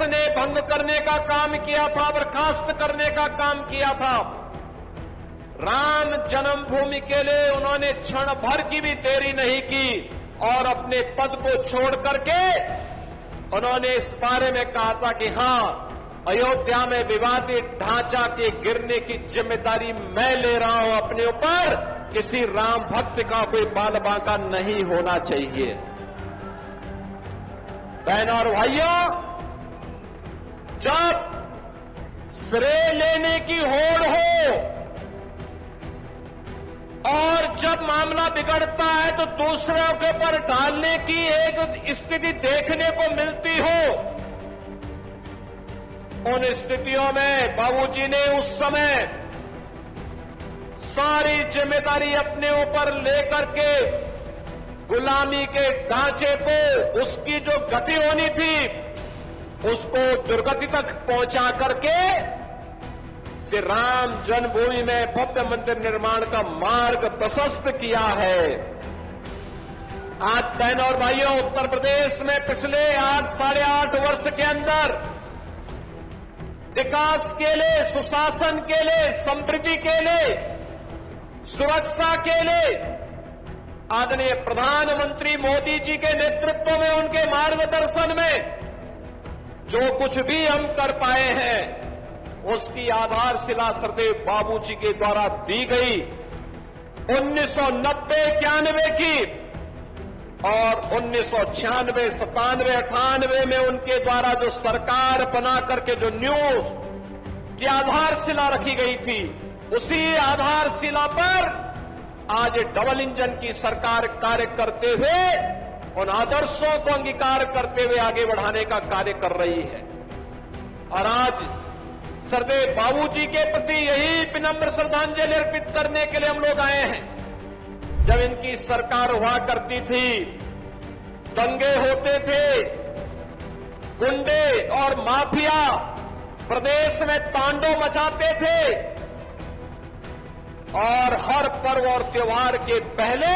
ने भंग करने का काम किया था, बर्खास्त करने का काम किया था। राम जन्मभूमि के लिए उन्होंने क्षण भर की भी देरी नहीं की और अपने पद को छोड़ करके उन्होंने इस बारे में कहा था कि हां, अयोध्या में विवादित ढांचा के गिरने की जिम्मेदारी मैं ले रहा हूं अपने ऊपर। किसी राम भक्त का कोई बाल बांका नहीं होना चाहिए। बहनों और भाइयों, जब श्रेय लेने की होड़ हो और जब मामला बिगड़ता है तो दूसरों के ऊपर डालने की एक स्थिति देखने को मिलती हो, उन स्थितियों में बाबूजी ने उस समय सारी जिम्मेदारी अपने ऊपर लेकर के गुलामी के ढांचे को, उसकी जो गति होनी थी, उसको दुर्गति तक पहुंचा करके श्री राम जन्मभूमि में भव्य मंदिर निर्माण का मार्ग प्रशस्त किया है। आज बहनों और भाइयों, उत्तर प्रदेश में पिछले 8-8.5 वर्ष के अंदर विकास के लिए, सुशासन के लिए, समृद्धि के लिए, सुरक्षा के लिए आदरणीय प्रधानमंत्री मोदी जी के नेतृत्व में, उनके मार्गदर्शन में जो कुछ भी हम कर पाए हैं, उसकी आधारशिला सरदेव बाबूजी के द्वारा दी गई। 1990-91 की और 1996, 97, 98 में उनके द्वारा जो सरकार बना करके जो न्यूज की आधारशिला रखी गई थी, उसी आधारशिला पर आज डबल इंजन की सरकार कार्य करते हुए, उन आदर्शों को अंगीकार करते हुए आगे बढ़ाने का कार्य कर रही है। और आज सरदेव बाबूजी के प्रति यही विनम्र श्रद्धांजलि अर्पित करने के लिए हम लोग आए हैं। जब इनकी सरकार हुआ करती थी, दंगे होते थे, गुंडे और माफिया प्रदेश में तांडव मचाते थे और हर पर्व और त्योहार के पहले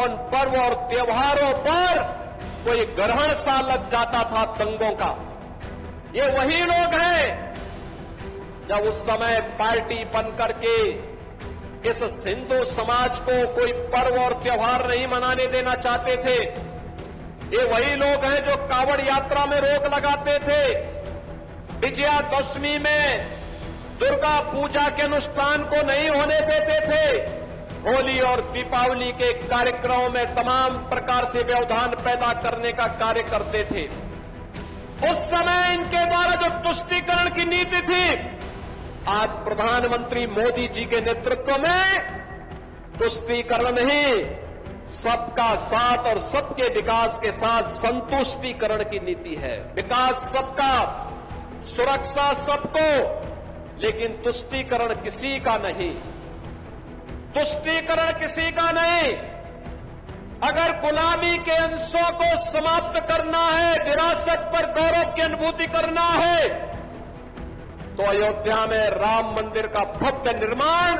उन पर्व और त्योहारों पर कोई ग्रहण सा लग जाता था दंगों का। ये वही लोग हैं जब उस समय पार्टी बन करके इस हिंदू समाज को कोई पर्व और त्योहार नहीं मनाने देना चाहते थे। ये वही लोग हैं जो कांवड़ यात्रा में रोक लगाते थे, विजयादशमी में दुर्गा पूजा के अनुष्ठान को नहीं होने देते थे, होली और दीपावली के कार्यक्रमों में तमाम प्रकार से व्यवधान पैदा करने का कार्य करते थे। उस समय इनके द्वारा जो तुष्टीकरण की नीति थी, आज प्रधानमंत्री मोदी जी के नेतृत्व में तुष्टीकरण नहीं, सबका साथ और सबके विकास के साथ संतुष्टीकरण की नीति है। विकास सबका, सुरक्षा सबको, लेकिन तुष्टीकरण किसी का नहीं। तुष्टीकरण किसी का नहीं। अगर गुलामी के अंशों को समाप्त करना है, विरासत पर गौरव की अनुभूति करना है, तो अयोध्या में राम मंदिर का भव्य निर्माण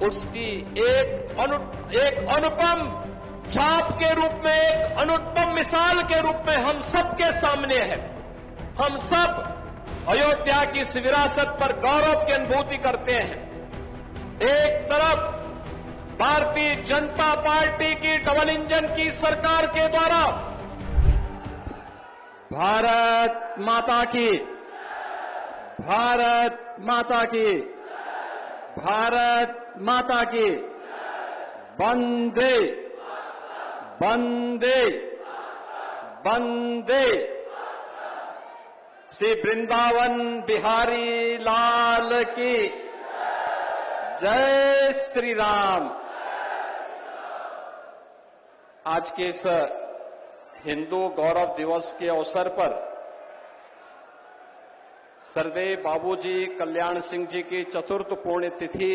उसकी एक अनुपम छाप के रूप में, एक अनुपम मिसाल के रूप में हम सबके सामने है। हम सब अयोध्या की इस विरासत पर गौरव की अनुभूति करते हैं। एक तरफ भारतीय जनता पार्टी की डबल इंजन की सरकार के द्वारा भारत माता की, भारत माता की, भारत माता की, वंदे वंदे वंदे। श्री वृंदावन बिहारी लाल की जय श्री राम। आज के इस हिंदू गौरव दिवस के अवसर पर सरदेव बाबूजी कल्याण सिंह जी की चतुर्थ पुण्यतिथि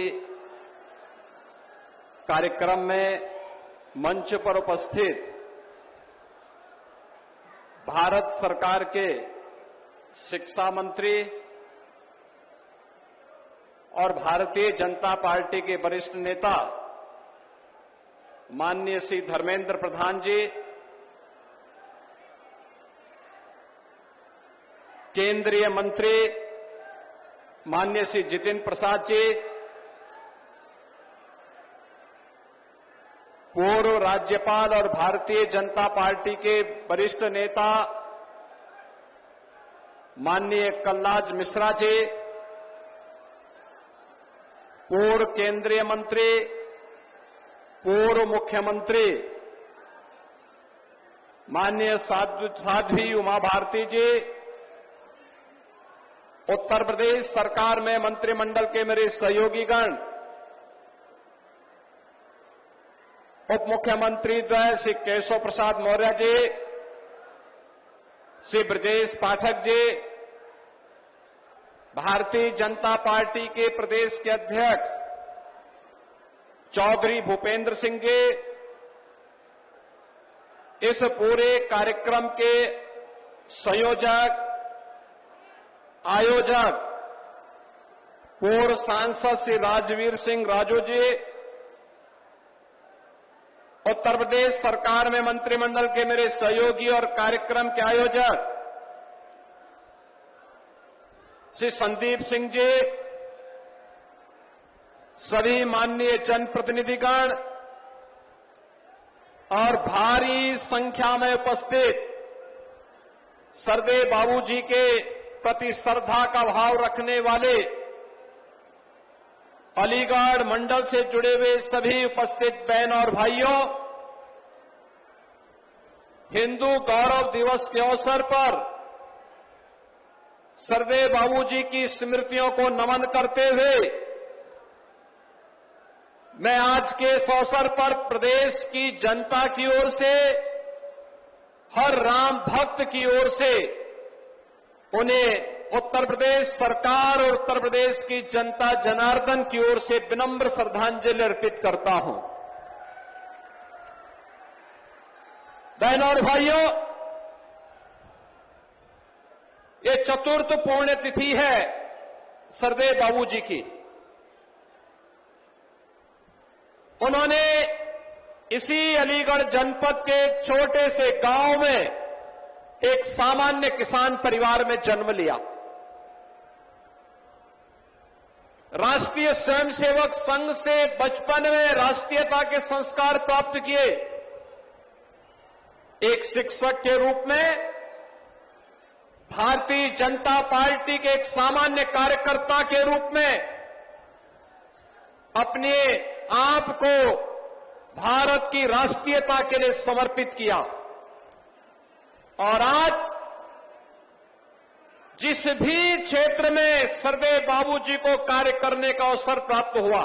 कार्यक्रम में मंच पर उपस्थित भारत सरकार के शिक्षा मंत्री और भारतीय जनता पार्टी के वरिष्ठ नेता माननीय श्री धर्मेंद्र प्रधान जी, केंद्रीय मंत्री माननीय श्री जितेंद्र प्रसाद जी, पूर्व राज्यपाल और भारतीय जनता पार्टी के वरिष्ठ नेता माननीय कलराज मिश्रा जी, पूर्व केंद्रीय मंत्री, पूर्व मुख्यमंत्री माननीय साध्वी उमा भारती जी, उत्तर प्रदेश सरकार में मंत्रिमंडल के मेरे सहयोगीगण, उप मुख्यमंत्री द्वय श्री केशव प्रसाद मौर्य जी, श्री ब्रजेश पाठक जी, भारतीय जनता पार्टी के प्रदेश के अध्यक्ष चौधरी भूपेंद्र सिंह जी, इस पूरे कार्यक्रम के संयोजक, आयोजक, पूर्व सांसद श्री राजवीर सिंह राजू जी, उत्तर प्रदेश सरकार में मंत्रिमंडल के मेरे सहयोगी और कार्यक्रम के आयोजक श्री संदीप सिंह जी, सभी माननीय जनप्रतिनिधिगण और भारी संख्या में उपस्थित सरदेव बाबूजी के प्रति श्रद्धा का भाव रखने वाले अलीगढ़ मंडल से जुड़े हुए सभी उपस्थित बहन और भाइयों, हिंदू गौरव दिवस के अवसर पर सरदेव बाबूजी की स्मृतियों को नमन करते हुए मैं आज के इस अवसर पर प्रदेश की जनता की ओर से, हर राम भक्त की ओर से उन्हें उत्तर प्रदेश सरकार और उत्तर प्रदेश की जनता जनार्दन की ओर से विनम्र श्रद्धांजलि अर्पित करता हूं। बहनों और भाइयों, ये चतुर्थ पुण्यतिथि है सरदेव बाबूजी की। उन्होंने इसी अलीगढ़ जनपद के एक छोटे से गांव में एक सामान्य किसान परिवार में जन्म लिया। राष्ट्रीय स्वयंसेवक संघ से बचपन में राष्ट्रीयता के संस्कार प्राप्त किए। एक शिक्षक के रूप में भारतीय जनता पार्टी के एक सामान्य कार्यकर्ता के रूप में अपने आप को भारत की राष्ट्रीयता के लिए समर्पित किया। और आज जिस भी क्षेत्र में सरदेव बाबूजी को कार्य करने का अवसर प्राप्त हुआ,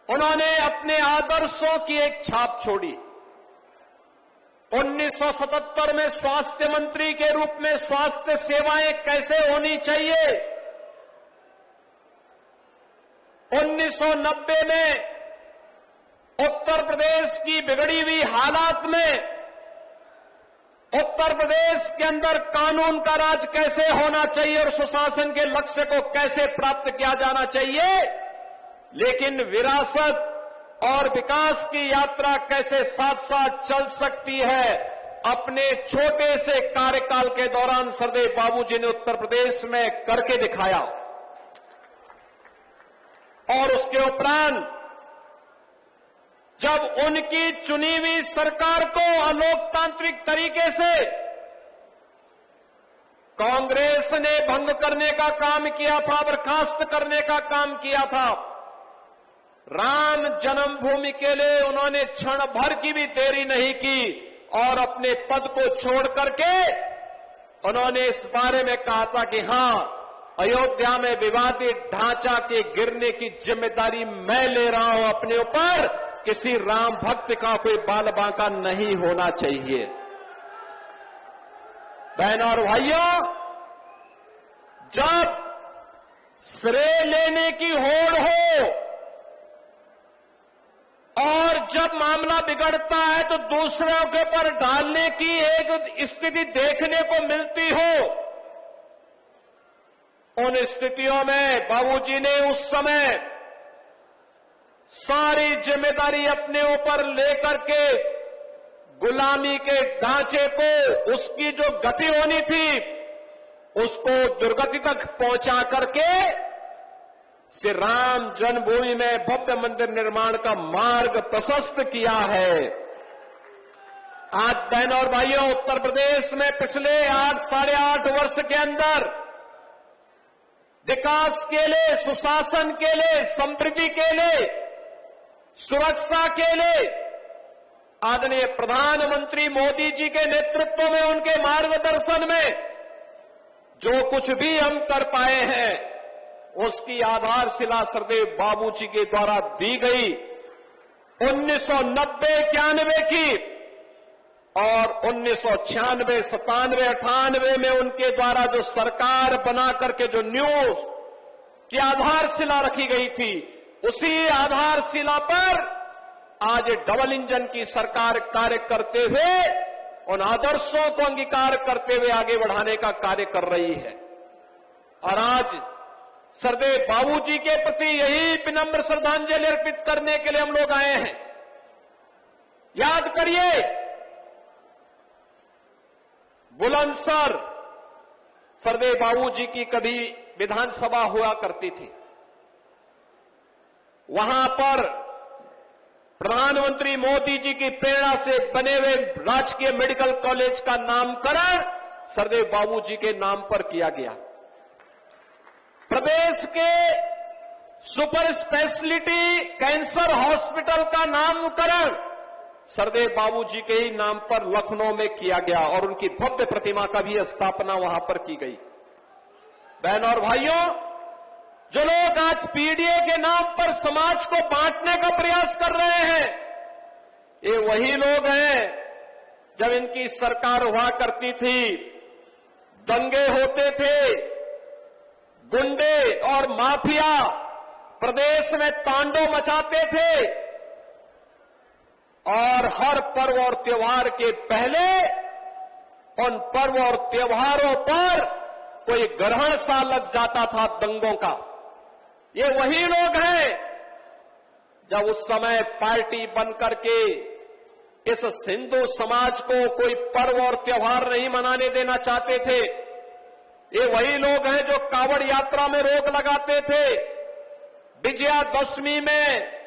उन्होंने अपने आदर्शों की एक छाप छोड़ी। 1977 में स्वास्थ्य मंत्री के रूप में स्वास्थ्य सेवाएं कैसे होनी चाहिए, 1990 में उत्तर प्रदेश की बिगड़ी हुई हालात में उत्तर प्रदेश के अंदर कानून का राज कैसे होना चाहिए और सुशासन के लक्ष्य को कैसे प्राप्त किया जाना चाहिए, लेकिन विरासत और विकास की यात्रा कैसे साथ साथ चल सकती है, अपने छोटे से कार्यकाल के दौरान सरदेव बाबूजी ने उत्तर प्रदेश में करके दिखाया। और उसके उपरांत जब उनकी चुनी हुई सरकार को अलोकतांत्रिक तरीके से कांग्रेस ने भंग करने का काम किया था, बर्खास्त करने का काम किया था, राम जन्मभूमि के लिए उन्होंने क्षण भर की भी देरी नहीं की और अपने पद को छोड़ करके उन्होंने इस बारे में कहा था कि हां, अयोध्या में विवादित ढांचा के गिरने की जिम्मेदारी मैं ले रहा हूं अपने ऊपर, किसी राम भक्त का कोई बाल बांका नहीं होना चाहिए। बहनों और भाइयों, जब श्रेय लेने की होड़ हो और जब मामला बिगड़ता है तो दूसरों के ऊपर डालने की एक स्थिति देखने को मिलती हो, उन स्थितियों में बाबूजी ने उस समय सारी जिम्मेदारी अपने ऊपर लेकर के गुलामी के ढांचे को, उसकी जो गति होनी थी उसको दुर्गति तक पहुंचा करके श्री राम जन्मभूमि में भव्य मंदिर निर्माण का मार्ग प्रशस्त किया है। आज बहनों और भाइयों, उत्तर प्रदेश में पिछले 8-8.5 वर्ष के अंदर विकास के लिए, सुशासन के लिए, समृद्धि के लिए, सुरक्षा के लिए आदरणीय प्रधानमंत्री मोदी जी के नेतृत्व में, उनके मार्गदर्शन में जो कुछ भी हम कर पाए हैं उसकी आधारशिला सरदेव बाबू जी के द्वारा दी गई 1990-91 की और 1996, 97, 98 में उनके द्वारा जो सरकार बना करके जो न्यूज की आधारशिला रखी गई थी, उसी आधारशिला पर आज डबल इंजन की सरकार कार्य करते हुए उन आदर्शों को अंगीकार करते हुए आगे बढ़ाने का कार्य कर रही है। और आज सरदेव बाबू जी के प्रति यही विनम्र श्रद्धांजलि अर्पित करने के लिए हम लोग आए हैं। याद करिए, बुलंदशहर सरदेव बाबू जी की कभी विधानसभा हुआ करती थी। वहां पर प्रधानमंत्री मोदी जी की प्रेरणा से बने हुए राजकीय मेडिकल कॉलेज का नामकरण सरदेव बाबू जी के नाम पर किया गया। प्रदेश के सुपर स्पेशलिटी कैंसर हॉस्पिटल का नामकरण सरदेव बाबू जी के ही नाम पर लखनऊ में किया गया और उनकी भव्य प्रतिमा का भी स्थापना वहां पर की गई। बहनों और भाइयों, जो लोग आज पीडीए के नाम पर समाज को बांटने का प्रयास कर रहे हैं, ये वही लोग हैं जब इनकी सरकार हुआ करती थी, दंगे होते थे, गुंडे और माफिया प्रदेश में तांडव मचाते थे और हर पर्व और त्योहार के पहले उन पर्व और त्योहारों पर कोई ग्रहण सा लग जाता था दंगों का। ये वही लोग हैं जब उस समय पार्टी बनकर के इस हिंदू समाज को कोई पर्व और त्योहार नहीं मनाने देना चाहते थे। ये वही लोग हैं जो कांवड़ यात्रा में रोक लगाते थे, विजयादशमी में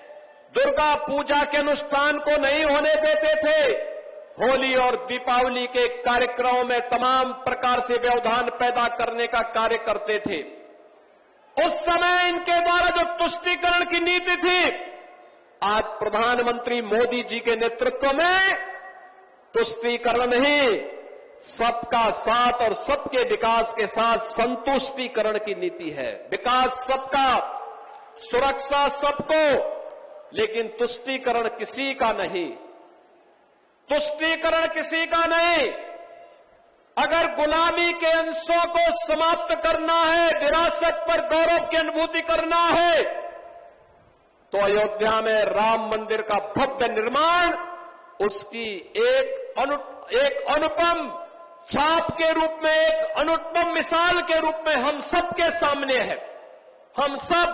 दुर्गा पूजा के अनुष्ठान को नहीं होने देते थे, होली और दीपावली के कार्यक्रमों में तमाम प्रकार से व्यवधान पैदा करने का कार्य करते थे। उस समय इनके द्वारा जो तुष्टीकरण की नीति थी, आज प्रधानमंत्री मोदी जी के नेतृत्व में तुष्टीकरण नहीं, सबका साथ और सबके विकास के साथ संतुष्टीकरण की नीति है। विकास सबका, सुरक्षा सबको, लेकिन तुष्टीकरण किसी का नहीं। तुष्टीकरण किसी का नहीं। अगर गुलामी के अंशों को समाप्त करना है, विरासत पर गौरव की अनुभूति करना है, तो अयोध्या में राम मंदिर का भव्य निर्माण उसकी एक अनुपम छाप के रूप में, एक अनुपम मिसाल के रूप में हम सबके सामने है। हम सब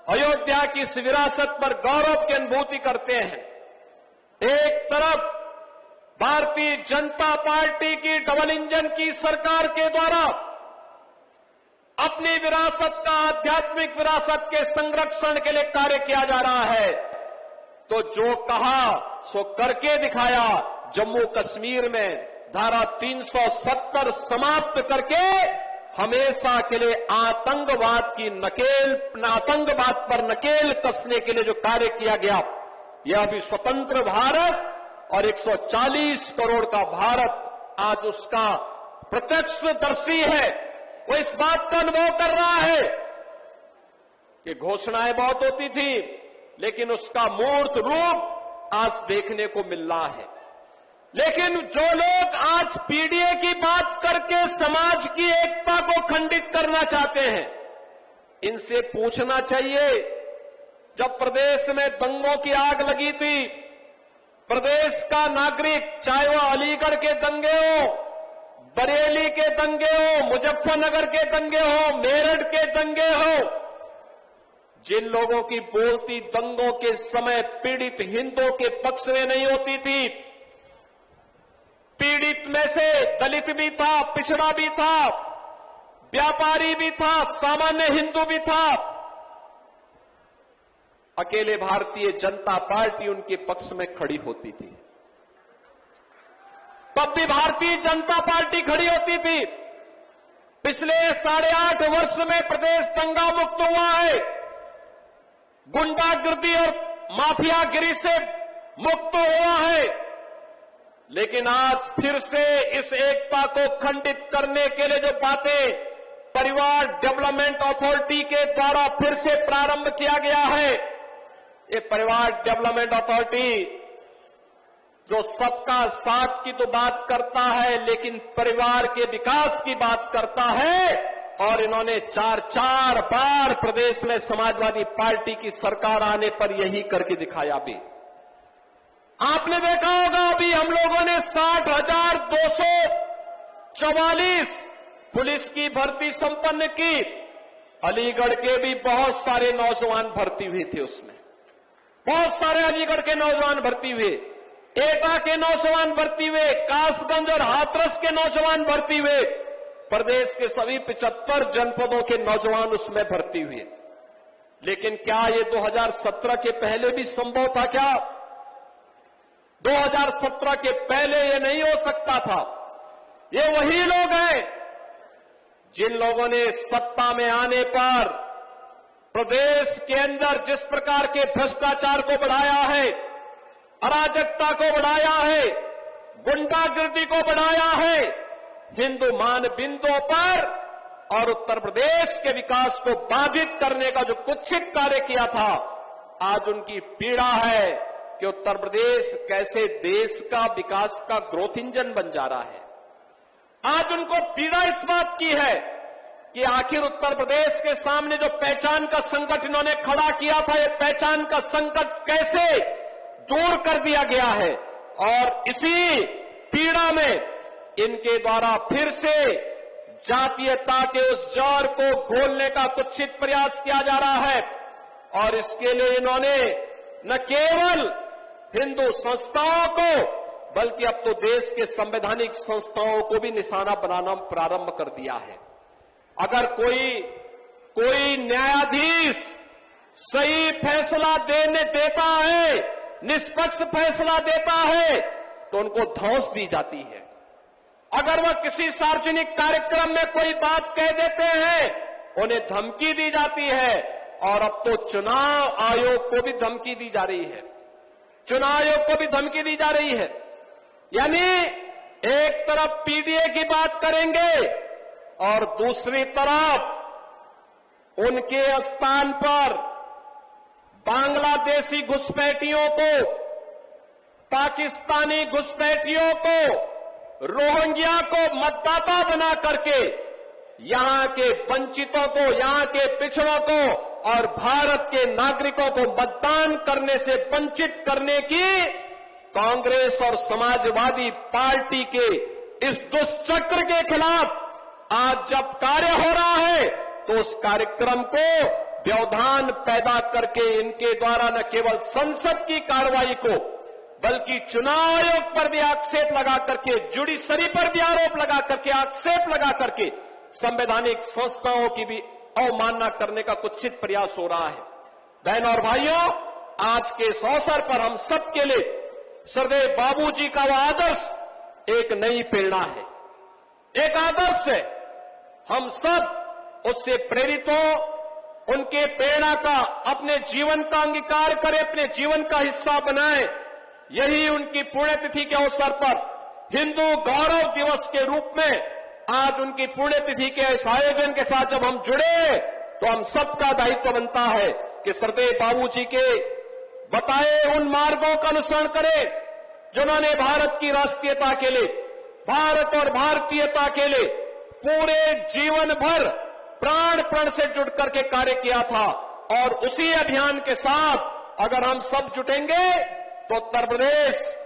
अयोध्या की इस विरासत पर गौरव की अनुभूति करते हैं। एक तरफ भारतीय जनता पार्टी की डबल इंजन की सरकार के द्वारा अपनी विरासत का, आध्यात्मिक विरासत के संरक्षण के लिए कार्य किया जा रहा है, तो जो कहा सो करके दिखाया। जम्मू कश्मीर में धारा 370 समाप्त करके हमेशा के लिए आतंकवाद पर नकेल कसने के लिए जो कार्य किया गया, यह भी स्वतंत्र भारत और 140 करोड़ का भारत आज उसका प्रत्यक्षदर्शी है। वो इस बात का अनुभव कर रहा है कि घोषणाएं बहुत होती थी, लेकिन उसका मूर्त रूप आज देखने को मिल रहा है। लेकिन जो लोग आज पीडीए की बात करके समाज की एकता को खंडित करना चाहते हैं, इनसे पूछना चाहिए, जब प्रदेश में दंगों की आग लगी थी, प्रदेश का नागरिक, चाहे वह अलीगढ़ के दंगे हो, बरेली के दंगे हो, मुजफ्फरनगर के दंगे हो, मेरठ के दंगे हो, जिन लोगों की बोलती दंगों के समय पीड़ित हिंदुओं के पक्ष में नहीं होती थी, पीड़ित में से दलित भी था, पिछड़ा भी था, व्यापारी भी था, सामान्य हिंदू भी था। अकेले भारतीय जनता पार्टी उनके पक्ष में खड़ी होती थी। तब भी भारतीय जनता पार्टी खड़ी होती थी। पिछले 8.5 वर्ष में प्रदेश दंगा मुक्त हुआ है, गुंडागिर्दी और माफियागिरी से मुक्त हुआ है। लेकिन आज फिर से इस एकता को खंडित करने के लिए जो बातें परिवार डेवलपमेंट अथॉरिटी के द्वारा फिर से प्रारंभ किया गया है, ये परिवार डेवलपमेंट अथॉरिटी जो सबका साथ की तो बात करता है, लेकिन परिवार के विकास की बात करता है। और इन्होंने 4 बार प्रदेश में समाजवादी पार्टी की सरकार आने पर यही करके दिखाया भी। आपने देखा होगा अभी हम लोगों ने 60,244 पुलिस की भर्ती संपन्न की। अलीगढ़ के भी बहुत सारे नौजवान भर्ती हुए थे, उसमें बहुत सारे अलीगढ़ के नौजवान भर्ती हुए, एटा के नौजवान भर्ती हुए, कासगंज और हाथरस के नौजवान भर्ती हुए, प्रदेश के सभी 75 जनपदों के नौजवान उसमें भर्ती हुए। लेकिन क्या ये 2017 के पहले भी संभव था? क्या 2017 के पहले ये नहीं हो सकता था? ये वही लोग हैं जिन लोगों ने सत्ता में आने पर प्रदेश के अंदर जिस प्रकार के भ्रष्टाचार को बढ़ाया है, अराजकता को बढ़ाया है, गुंडागिर्दी को बढ़ाया है, हिंदू मानबिंदुओं पर और उत्तर प्रदेश के विकास को बाधित करने का जो कुत्सित कार्य किया था, आज उनकी पीड़ा है कि उत्तर प्रदेश कैसे देश का विकास का ग्रोथ इंजन बन जा रहा है। आज उनको पीड़ा इस बात की है कि आखिर उत्तर प्रदेश के सामने जो पहचान का संकट इन्होंने खड़ा किया था, ये पहचान का संकट कैसे दूर कर दिया गया है। और इसी पीड़ा में इनके द्वारा फिर से जातीयता के उस जहर को घोलने का कुत्सित प्रयास किया जा रहा है। और इसके लिए इन्होंने न केवल हिंदू संस्थाओं को बल्कि अब तो देश के संवैधानिक संस्थाओं को भी निशाना बनाना प्रारंभ कर दिया है। अगर कोई न्यायाधीश सही फैसला देता है, निष्पक्ष फैसला देता है, तो उनको धौंस दी जाती है। अगर वह किसी सार्वजनिक कार्यक्रम में कोई बात कह देते हैं, उन्हें धमकी दी जाती है। और अब तो चुनाव आयोग को भी धमकी दी जा रही है, चुनाव आयोग को भी धमकी दी जा रही है। यानी एक तरफ पीडीए की बात करेंगे और दूसरी तरफ उनके स्थान पर बांग्लादेशी घुसपैठियों को, पाकिस्तानी घुसपैठियों को, रोहिंग्या को मतदाता बना करके यहां के वंचितों को, यहां के पिछड़ों को और भारत के नागरिकों को मतदान करने से वंचित करने की कांग्रेस और समाजवादी पार्टी के इस दुष्चक्र के खिलाफ आज जब कार्य हो रहा है, तो उस कार्यक्रम को व्यवधान पैदा करके इनके द्वारा न केवल संसद की कार्रवाई को बल्कि चुनाव आयोग पर भी आक्षेप लगा करके, जुडिशरी पर भी आरोप लगा करके, आक्षेप लगा करके संवैधानिक संस्थाओं की भी अवमानना करने का कुत्सित प्रयास हो रहा है। बहनों और भाइयों, आज के इस अवसर पर हम सबके लिए सरदेव बाबूजी का वह आदर्श एक नई प्रेरणा है, एक आदर्श है। हम सब उससे प्रेरित हो, उनके प्रेरणा का अपने जीवन का अंगीकार करें, अपने जीवन का हिस्सा बनाएं। यही उनकी पुण्यतिथि के अवसर पर हिंदू गौरव दिवस के रूप में आज उनकी पुण्यतिथि के इस आयोजन के साथ जब हम जुड़े, तो हम सबका दायित्व बनता है कि सरदेव बाबूजी के बताए उन मार्गों का अनुसरण करें जिन्होंने भारत की राष्ट्रीयता के लिए, भारत और भारतीयता के लिए पूरे जीवन भर प्राण से जुट करके कार्य किया था। और उसी अभियान के साथ अगर हम सब जुटेंगे तो उत्तर प्रदेश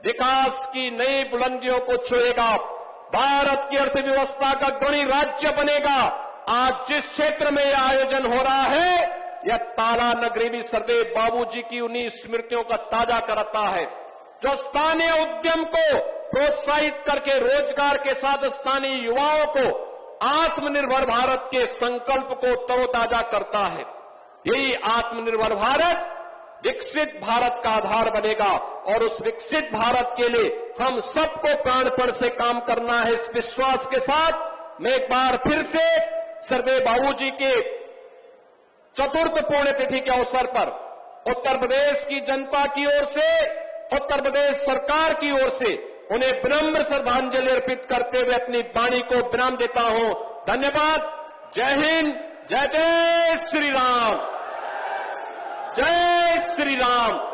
विकास की नई बुलंदियों को छुएगा, भारत की अर्थव्यवस्था का गणी राज्य बनेगा। आज जिस क्षेत्र में यह आयोजन हो रहा है, यह ताला नगरी भी सरदेव बाबूजी की उन्हीं स्मृतियों का ताजा कराता है, जो स्थानीय उद्यम को प्रोत्साहित करके रोजगार के साथ स्थानीय युवाओं को आत्मनिर्भर भारत के संकल्प को तरोताजा करता है। यही आत्मनिर्भर भारत विकसित भारत का आधार बनेगा और उस विकसित भारत के लिए हम सबको प्राणपण से काम करना है। इस विश्वास के साथ मैं एक बार फिर से सरदेव बाबूजी के चतुर्थ पुण्यतिथि के अवसर पर उत्तर प्रदेश की जनता की ओर से, उत्तर प्रदेश सरकार की ओर से उन्हें विनम्र श्रद्धांजलि अर्पित करते हुए अपनी वाणी को विराम देता हूं। धन्यवाद। जय हिंद। जय जय श्री राम। जय श्री राम।